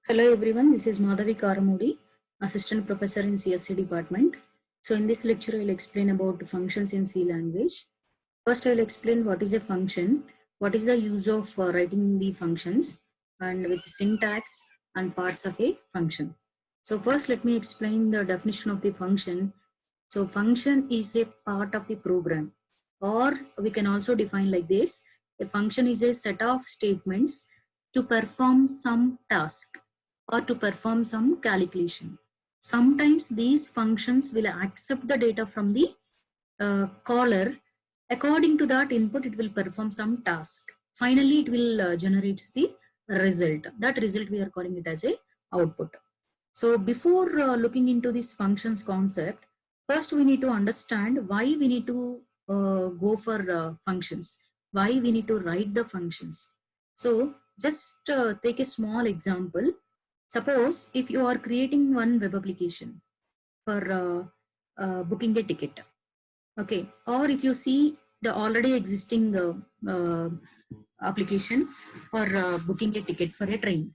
Hello everyone, this is Madhavi Karamudi, Assistant Professor in CSC Department. So in this lecture, I will explain about functions in C language. First, I will explain what is a function, what is the use of writing the functions, and with syntax and parts of a function. So first, let me explain the definition of the function. So function is a part of the program, or we can also define like this. A function is a set of statements to perform some task or to perform some calculation. Sometimes these functions will accept the data from the caller. According to that input, it will perform some task. Finally, it will generates the result. That result we are calling it as a output. So before looking into this functions concept, first we need to understand why we need to go for functions, why we need to write the functions. So just take a small example. Suppose if you are creating one web application for booking a ticket, okay, or if you see the already existing application for booking a ticket for a train.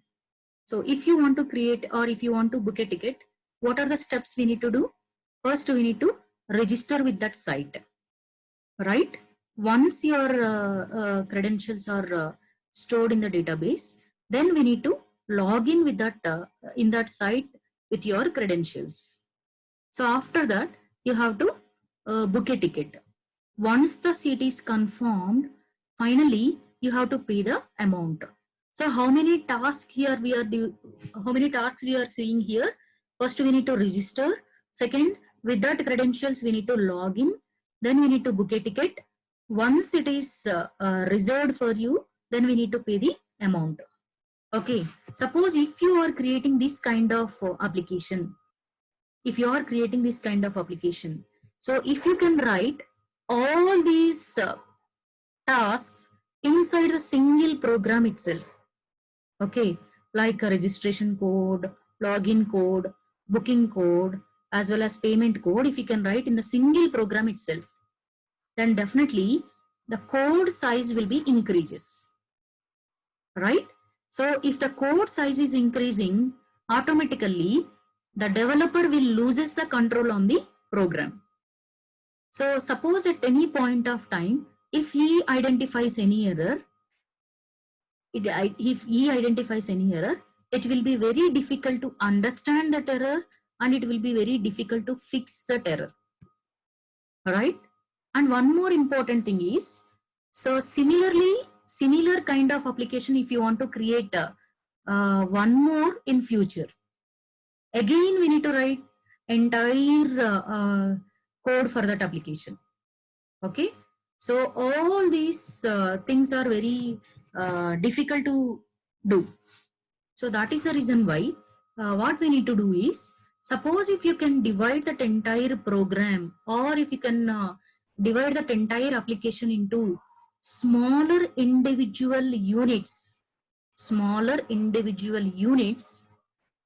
So if you want to create or if you want to book a ticket, what are the steps we need to do? First, we need to register with that site, right? Once your credentials are stored in the database, then we need to log in with that in that site with your credentials. So after that, you have to book a ticket. Once the seat is confirmed, finally you have to pay the amount. So how many tasks here we are how many tasks we are seeing here? First we need to register. Second, with that credentials we need to log in. Then we need to book a ticket. Once it is reserved for you, then we need to pay the amount. Okay. Suppose if you are creating this kind of application, so if you can write all these tasks inside the single program itself, okay, like a registration code, login code, booking code, as well as payment code, if you can write in the single program itself, then definitely the code size will be increases, right? So if the code size is increasing, automatically the developer will loses the control on the program. So suppose at any point of time, if he identifies any error, if he identifies any error, it will be very difficult to understand that error and it will be very difficult to fix that error. Alright? And one more important thing is, so similar kind of application, if you want to create one more in future, again we need to write entire code for that application. Okay, so all these things are very difficult to do. So that is the reason why what we need to do is, suppose if you can divide that entire program, or if you can divide that entire application into smaller individual units,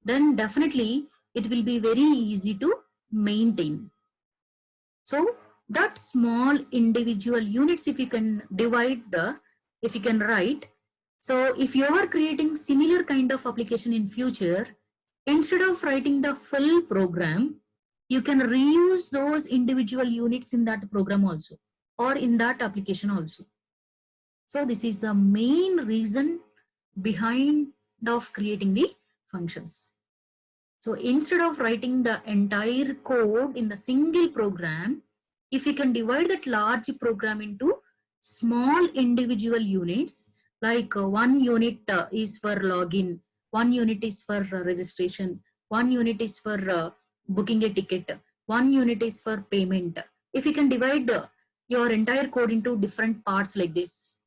then definitely it will be very easy to maintain. So that small individual units, if you can divide if you can write, so if you are creating similar kind of application in future, instead of writing the full program, you can reuse those individual units in that program also, or in that application also. So this is the main reason behind of creating the functions. So instead of writing the entire code in the single program, if you can divide that large program into small individual units, like one unit is for login, one unit is for registration, one unit is for booking a ticket, one unit is for payment. If you can divide your entire code into different parts like this,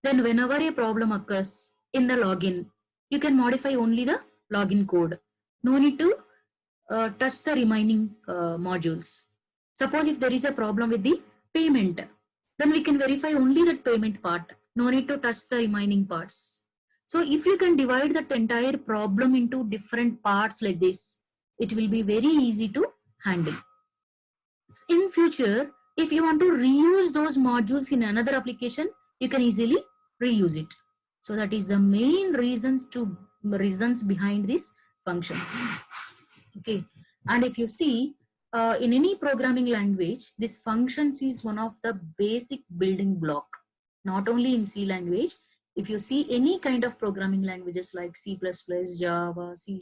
then whenever a problem occurs in the login, you can modify only the login code. No need to touch the remaining modules. Suppose if there is a problem with the payment, then we can verify only that payment part. No need to touch the remaining parts. So if you can divide that entire problem into different parts like this, it will be very easy to handle. In future, if you want to reuse those modules in another application, you can easily reuse it. So that is the main reason to reasons behind these functions. Okay, and if you see in any programming language, this functions is one of the basic building block. Not only in C language, if you see any kind of programming languages like C++, Java, C#,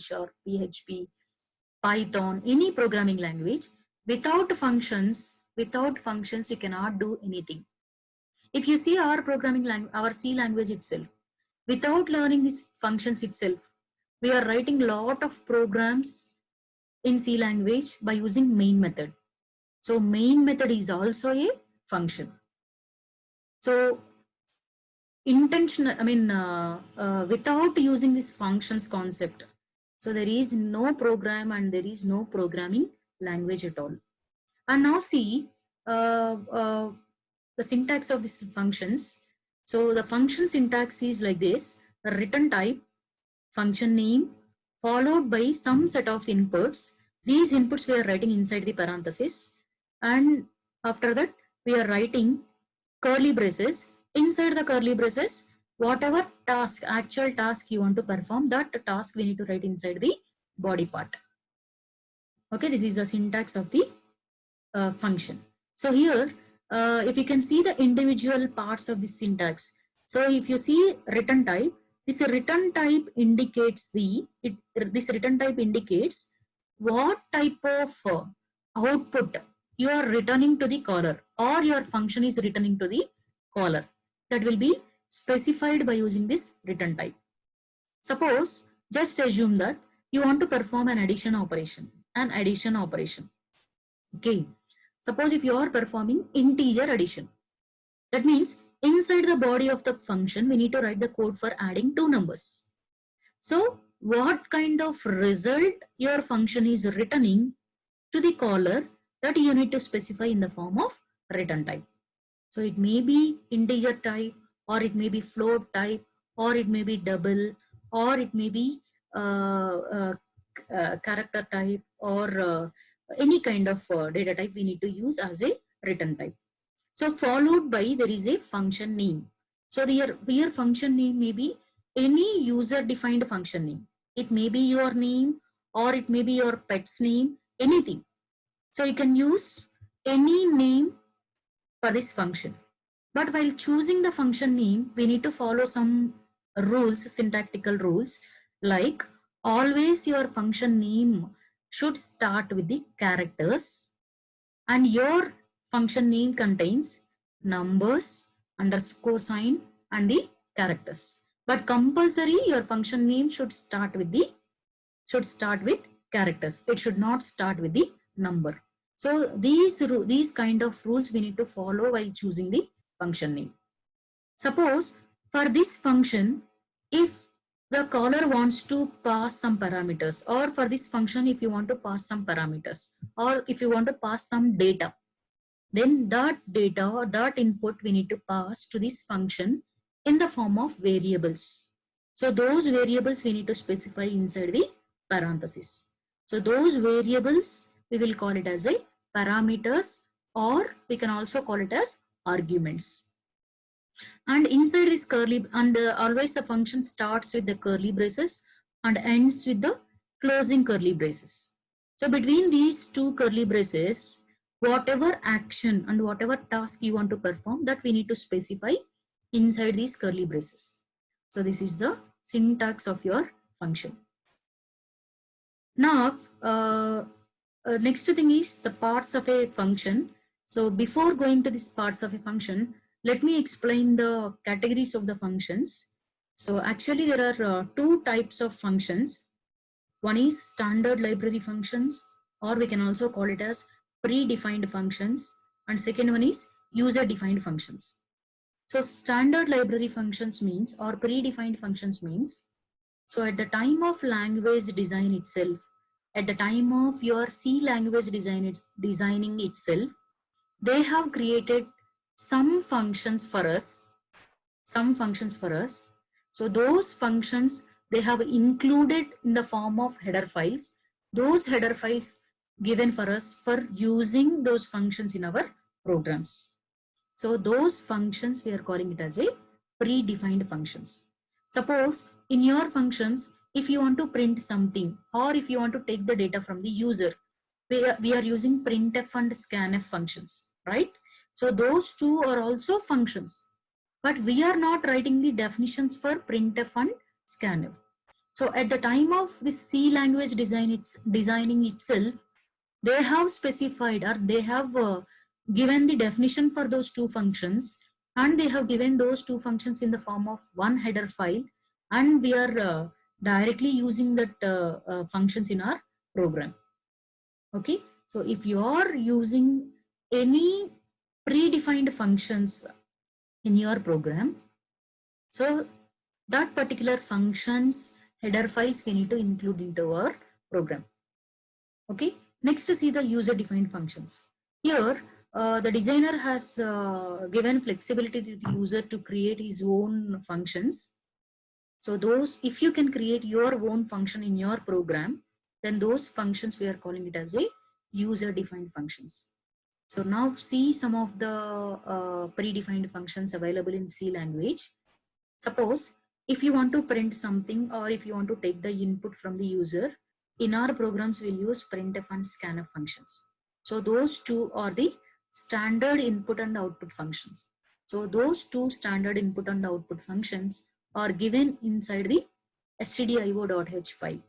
PHP, Python, any programming language, without functions you cannot do anything. If you see our programming language, our C language itself, without learning these functions itself, we are writing a lot of programs in C language by using main method. So main method is also a function. So intentional, without using this functions concept, so there is no program and there is no programming language at all. And now see the syntax of these functions. So the function syntax is like this: a return type, function name, followed by some set of inputs. These inputs we are writing inside the parenthesis, and after that we are writing curly braces. Inside the curly braces, whatever task, actual task you want to perform, that task we need to write inside the body part. Okay, this is the syntax of the function. So here, if you can see the individual parts of the syntax. So if you see return type, this return type indicates this return type indicates what type of output you are returning to the caller, or your function is returning to the caller. That will be specified by using this return type. Suppose, just assume that you want to perform an addition operation. Okay. Suppose if you are performing integer addition, that means inside the body of the function, we need to write the code for adding two numbers. So what kind of result your function is returning to the caller, that you need to specify in the form of return type. So it may be integer type, or it may be float type, or it may be double, or it may be character type, or any kind of data type we need to use as a return type. So followed by there is a function name. So your function name may be any user defined function name. It may be your name, or it may be your pet's name, anything. So you can use any name for this function. But while choosing the function name, we need to follow some rules, syntactical rules, like always your function name should start with the characters, and your function name contains numbers, underscore sign, and the characters. But compulsory your function name should start with characters. It should not start with the number. So these kind of rules we need to follow while choosing the function name. Suppose for this function, if the caller wants to pass some parameters, or for this function if you want to pass some parameters, or if you want to pass some data, then that data or that input we need to pass to this function in the form of variables. So those variables we need to specify inside the parenthesis. So those variables we will call it as a parameters, or we can also call it as arguments. And inside this curly, and always the function starts with the curly braces and ends with the closing curly braces. So between these two curly braces, whatever action and whatever task you want to perform, that we need to specify inside these curly braces. So this is the syntax of your function. Now, next thing is the parts of a function. So before going to these parts of a function, let me explain the categories of the functions. So actually there are two types of functions. One is standard library functions, or we can also call it as predefined functions. And second one is user defined functions. So standard library functions means, or predefined functions means, so at the time of language design itself, at the time of your C language designing itself, they have created some functions for us. So those functions they have included in the form of header files. Those header files given for us for using those functions in our programs. So those functions we are calling it as a predefined functions. Suppose in your functions if you want to print something, or if you want to take the data from the user, we are using printf and scanf functions, right? So those two are also functions, but we are not writing the definitions for printf and scanf. So at the time of this C language designing itself, they have specified, or they have given the definition for those two functions, and they have given those two functions in the form of one header file, and we are directly using that functions in our program. Okay, so if you are using any predefined functions in your program, so that particular functions header files we need to include into our program. Okay, next to see the user defined functions. Here the designer has given flexibility to the user to create his own functions. So those, if you can create your own function in your program, then those functions we are calling it as a user defined functions. So now see some of the predefined functions available in C language. Suppose if you want to print something, or if you want to take the input from the user, in our programs we'll use printf and scanf functions. So those two are the standard input and output functions. So those two standard input and output functions are given inside the stdio.h file.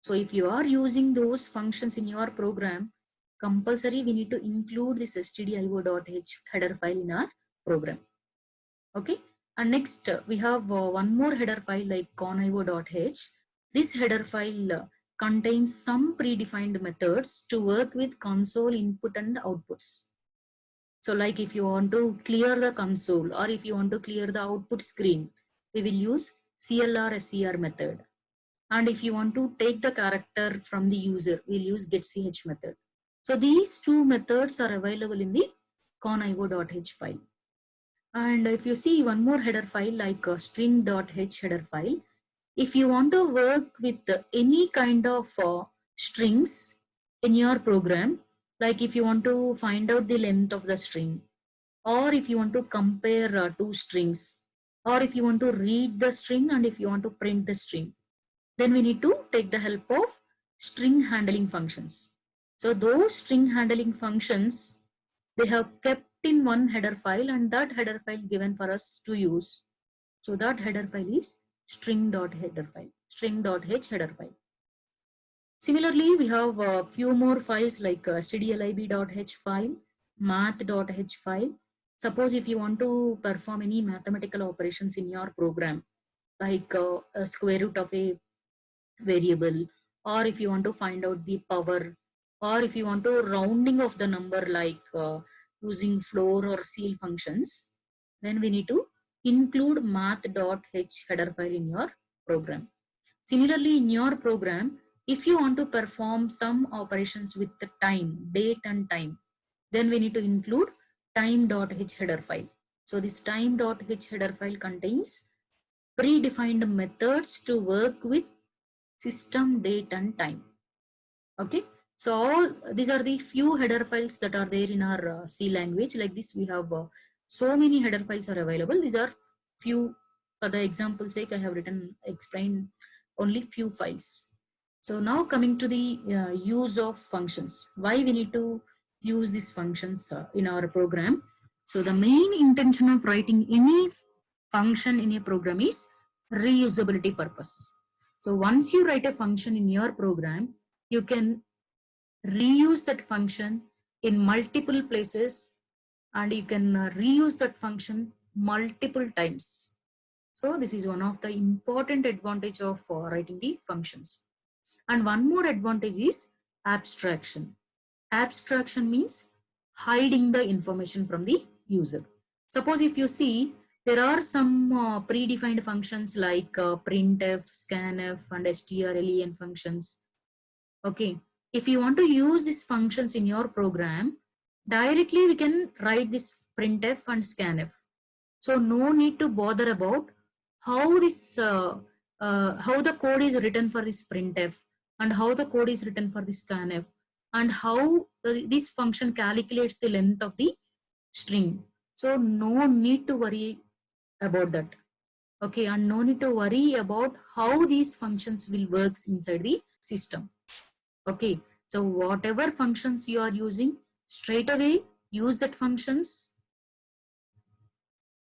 So if you are using those functions in your program, compulsory we need to include this stdio.h header file in our program. Okay, and next we have one more header file like conio.h. This header file contains some predefined methods to work with console input and outputs. So like if you want to clear the console, or if you want to clear the output screen, we will use CLR SCR method. And if you want to take the character from the user, we'll use getch method. So these two methods are available in the conio.h file. And if you see one more header file like string.h header file, if you want to work with any kind of strings in your program, like if you want to find out the length of the string, or if you want to compare two strings, or if you want to read the string and if you want to print the string, then we need to take the help of string handling functions. So those string handling functions, they have kept in one header file, and that header file given for us to use. So that header file is string.header file, string.h header file. Similarly, we have a few more files like stdlib.h file, math.h file. Suppose if you want to perform any mathematical operations in your program, like a square root of a variable, or if you want to find out the power, or if you want to rounding of the number like using floor or ceil functions, then we need to include math.h header file in your program. Similarly, in your program, if you want to perform some operations with the time, date and time, then we need to include time.h header file. So this time.h header file contains predefined methods to work with system, date and time. Okay, so all these are the few header files that are there in our C language. Like this, we have so many header files are available. These are few, for the example sake, I have explained only few files. So now coming to the use of functions, why we need to use these functions in our program. So the main intention of writing any function in a program is reusability purpose. So once you write a function in your program, you can reuse that function in multiple places, and you can reuse that function multiple times. So this is one of the important advantage of writing the functions. And one more advantage is abstraction. Abstraction means hiding the information from the user. Suppose if you see, there are some predefined functions like printf, scanf and strlen functions. Okay, if you want to use these functions in your program, directly we can write this printf and scanf. So no need to bother about how this how the code is written for this printf, and how the code is written for this scanf, and how this function calculates the length of the string. So no need to worry about that. Okay, and no need to worry about how these functions will work inside the system. Okay, so whatever functions you are using, straight away use that functions,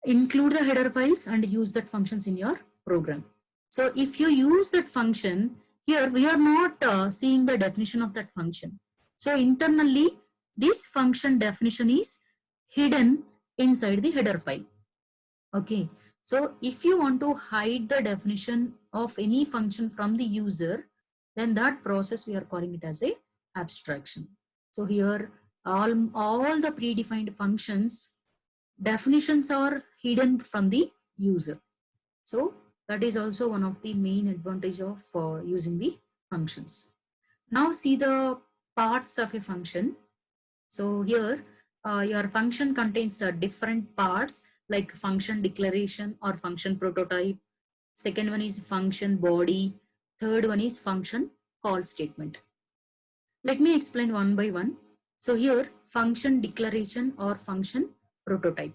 include the header files and use that functions in your program. So if you use that function, here we are not seeing the definition of that function. So internally, this function definition is hidden inside the header file. Okay, so if you want to hide the definition of any function from the user, then that process we are calling it as a abstraction. So here all the predefined functions definitions are hidden from the user. So that is also one of the main advantage of using the functions. Now see the parts of a function. So here your function contains different parts like function declaration or function prototype. Second one is function body. Third one is function call statement. Let me explain one by one. So here function declaration or function prototype.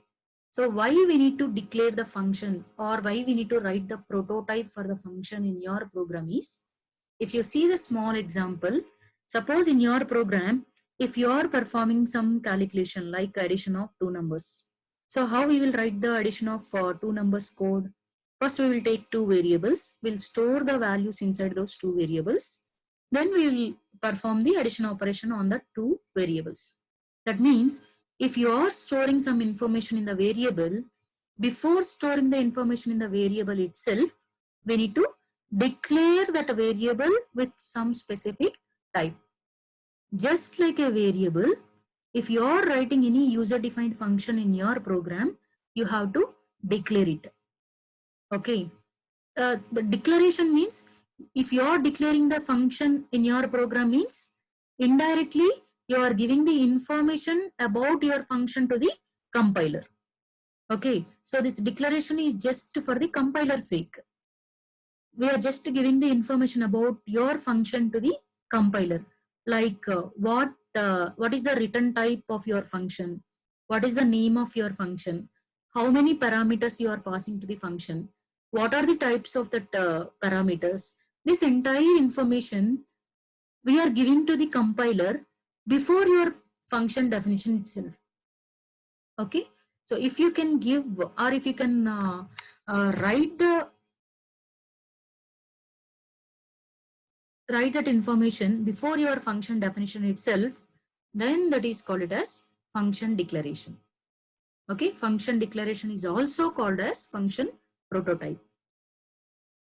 So why we need to declare the function or why we need to write the prototype for the function in your program is, if you see the small example, suppose in your program, if you are performing some calculation like addition of two numbers. So how we will write the addition of two numbers code? First we will take two variables, we'll store the values inside those two variables. Then we will perform the addition operation on the two variables. That means if you are storing some information in the variable, before storing the information in the variable itself, we need to declare that variable with some specific type. Just like a variable, if you are writing any user defined function in your program, you have to declare it. Okay. The declaration means if you are declaring the function in your program means indirectly you are giving the information about your function to the compiler. Okay, so this declaration is just for the compiler's sake. We are just giving the information about your function to the compiler, like what is the return type of your function, what is the name of your function, how many parameters you are passing to the function, what are the types of the parameters. This entire information we are giving to the compiler before your function definition itself. Okay, so if you can give or if you can write that information before your function definition itself, then that is called it as function declaration. Okay, function declaration is also called as function prototype.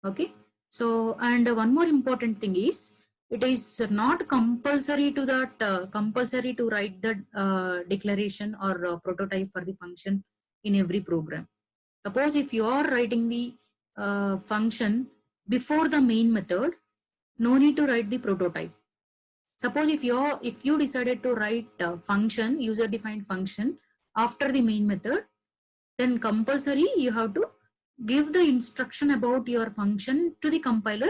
Okay, so and one more important thing is it is not compulsory to that compulsory to write the declaration or prototype for the function in every program. Suppose if you are writing the function before the main method, no need to write the prototype. Suppose if you decided to write a function, user defined function after the main method, then compulsory you have to give the instruction about your function to the compiler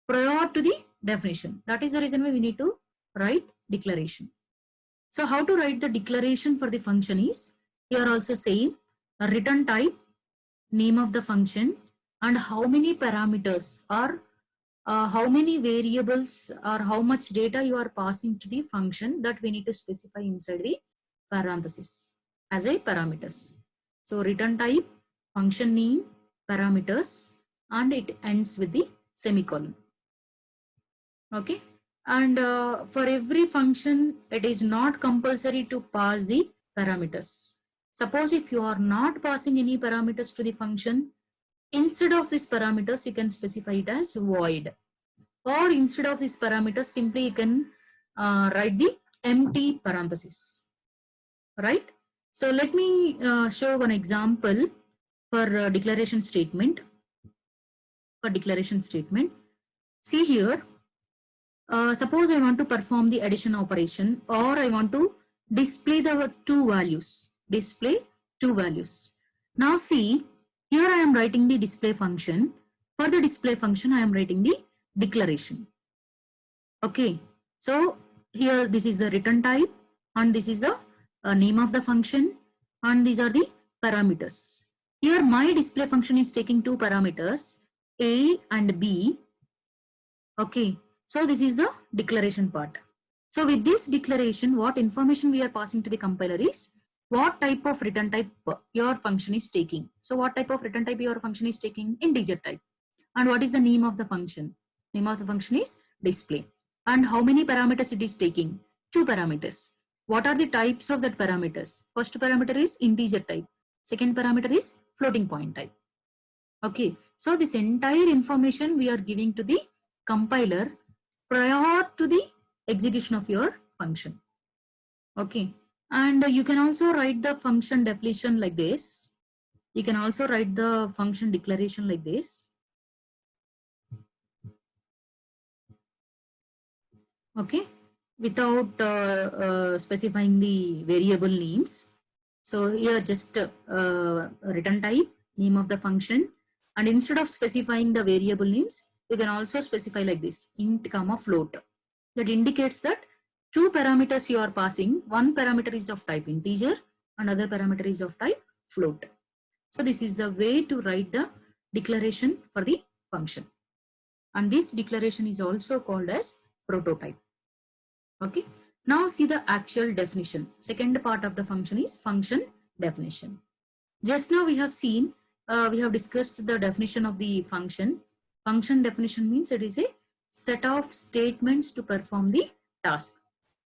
prior to the definition. That is the reason why we need to write declaration. So how to write the declaration for the function is, here also same, a return type, name of the function, and how many parameters or how many variables or how much data you are passing to the function, that we need to specify inside the parenthesis as a parameters. So return type, function name, parameters, and it ends with the semicolon. Okay, and for every function it is not compulsory to pass the parameters. Suppose if you are not passing any parameters to the function, instead of these parameters you can specify it as void, or instead of these parameters simply you can write the empty parenthesis, right? So let me show one example for declaration statement. For declaration statement, see here, suppose I want to perform the addition operation, or I want to display the two values. Display two values. Now see, here I am writing the display function. For the display function, I am writing the declaration. Okay, so here this is the return type, and this is the name of the function, and these are the parameters. Here my display function is taking two parameters, A and B. Okay, so this is the declaration part. So with this declaration, what information we are passing to the compiler is what type of return type your function is taking. So what type of return type your function is taking? Integer type. And what is the name of the function? Name of the function is display. And how many parameters it is taking? Two parameters. What are the types of that parameters? First parameter is integer type. Second parameter is floating point type. Okay, so this entire information we are giving to the compiler prior to the execution of your function. Okay, and you can also write the function definition like this. You can also write the function declaration like this. Okay, without specifying the variable names. So here just return type, name of the function, and instead of specifying the variable names, you can also specify like this, int comma float. That indicates that two parameters you are passing. One parameter is of type integer, another parameter is of type float. So this is the way to write the declaration for the function. And this declaration is also called as prototype. Okay. Now see the actual definition. Second part of the function is function definition. Just now we have seen, we have discussed the definition of the function. Function definition means it is a set of statements to perform the task.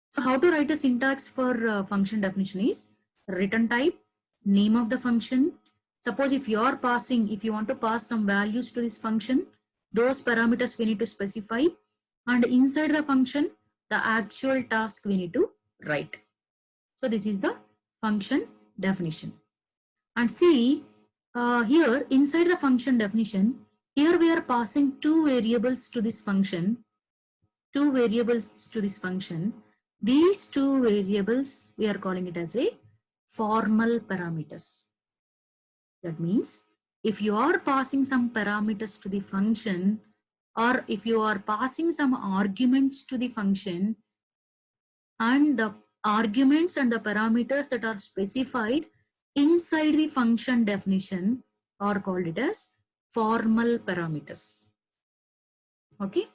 So how to write a syntax for function definition is return type, name of the function. Suppose if you are passing, if you want to pass some values to this function, those parameters we need to specify, and inside the function, the actual task we need to write. So this is the function definition. And see, here inside the function definition, here we are passing two variables to this function. Two variables to this function. These two variables, we are calling it as a formal parameters. That means if you are passing some parameters to the function, or if you are passing some arguments to the function, and the arguments and the parameters that are specified inside the function definition are called it as formal parameters. Okay,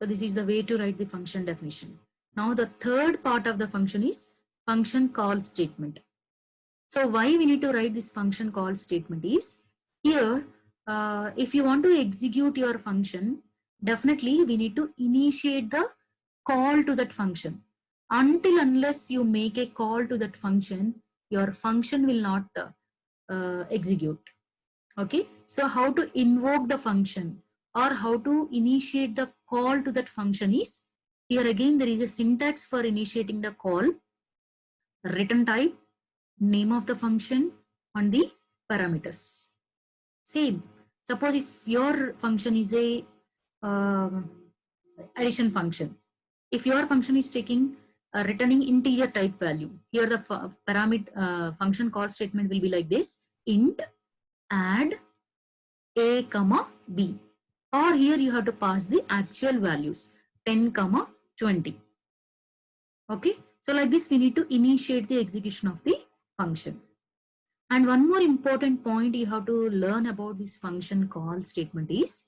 so this is the way to write the function definition. Now the third part of the function is function call statement. So why we need to write this function call statement is, here if you want to execute your function, definitely we need to initiate the call to that function. Until unless you make a call to that function, your function will not execute. Okay, so how to invoke the function or how to initiate the call to that function is, here again there is a syntax for initiating the call, return type, name of the function, and the parameters. Same. Suppose if your function is a addition function, if your function is taking returning integer type value, here the parameter function call statement will be like this: int add a comma b, or here you have to pass the actual values 10 comma 20. Okay, so like this we need to initiate the execution of the function. And one more important point you have to learn about this function call statement is,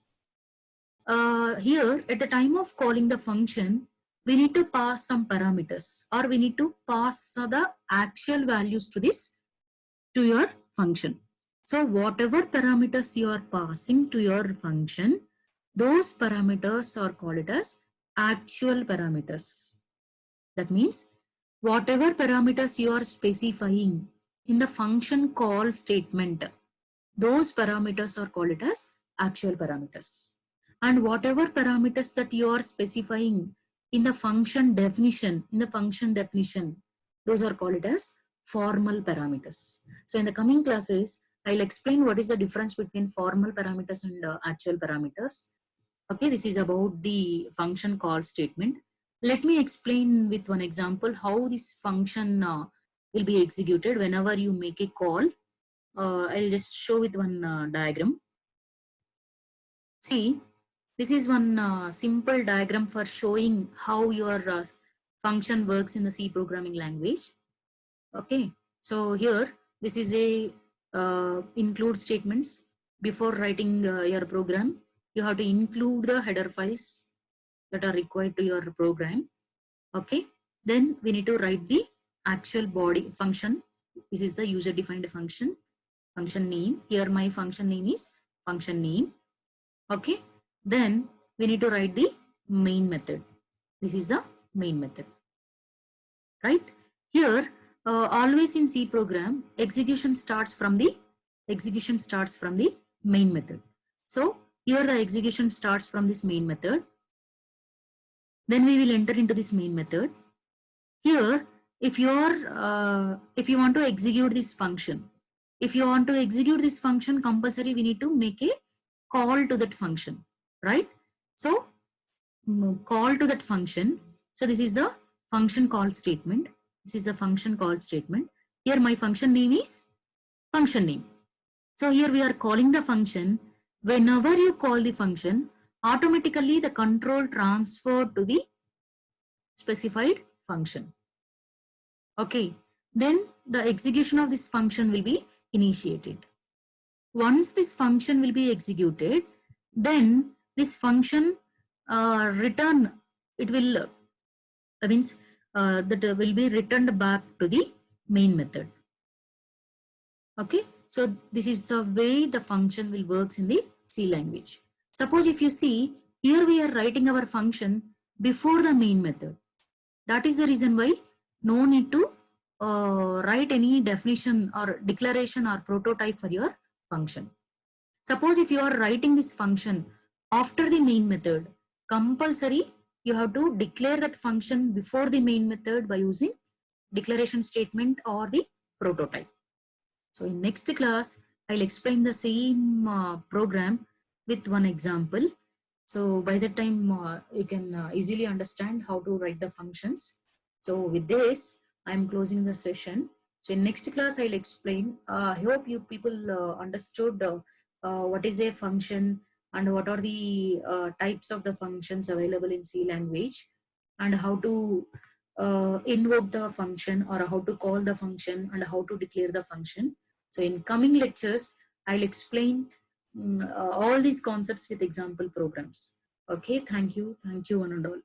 here at the time of calling the function, we need to pass some parameters, or we need to pass the actual values to your function. So whatever parameters you are passing to your function, those parameters are called as actual parameters. That means whatever parameters you are specifying in the function call statement, those parameters are called as actual parameters. And whatever parameters that you are specifying in the function definition, those are called as formal parameters. So in the coming classes, I'll explain what is the difference between formal parameters and actual parameters. Okay, this is about the function call statement. Let me explain with one example how this function will be executed whenever you make a call. I'll just show with one diagram. See, this is one simple diagram for showing how your function works in the C programming language. Okay, so here this is a include statements. Before writing your program, you have to include the header files that are required to your program. Okay, then we need to write the actual body function. This is the user defined function name. Here my function name is function name. Okay, then we need to write the main method. This is the main method, right? Here always in C program, execution starts from the main method. So here the execution starts from this main method. Then we will enter into this main method. Here, if you want to execute this function, compulsory we need to make a call to that function, right? So call to that function. So this is the function call statement. Here my function name is function name. So here we are calling the function. Whenever you call the function, automatically the control transferred to the specified function. Okay, then the execution of this function will be initiated. Once this function will be executed, then this function return, it will that will be returned back to the main method. Okay, so this is the way the function will works in the C language. Suppose if you see, here we are writing our function before the main method. That is the reason why no need to write any definition or declaration or prototype for your function. Suppose if you are writing this function after the main method, compulsory you have to declare that function before the main method by using declaration statement or the prototype. So in next class, I'll explain the same program with one example. So by that time, you can easily understand how to write the functions. So with this, I'm closing the session. So in next class, I'll explain. I hope you people understood what is a function and what are the types of the functions available in C language, and how to invoke the function or how to call the function and how to declare the function. So in coming lectures, I'll explain all these concepts with example programs. Okay, thank you one and all.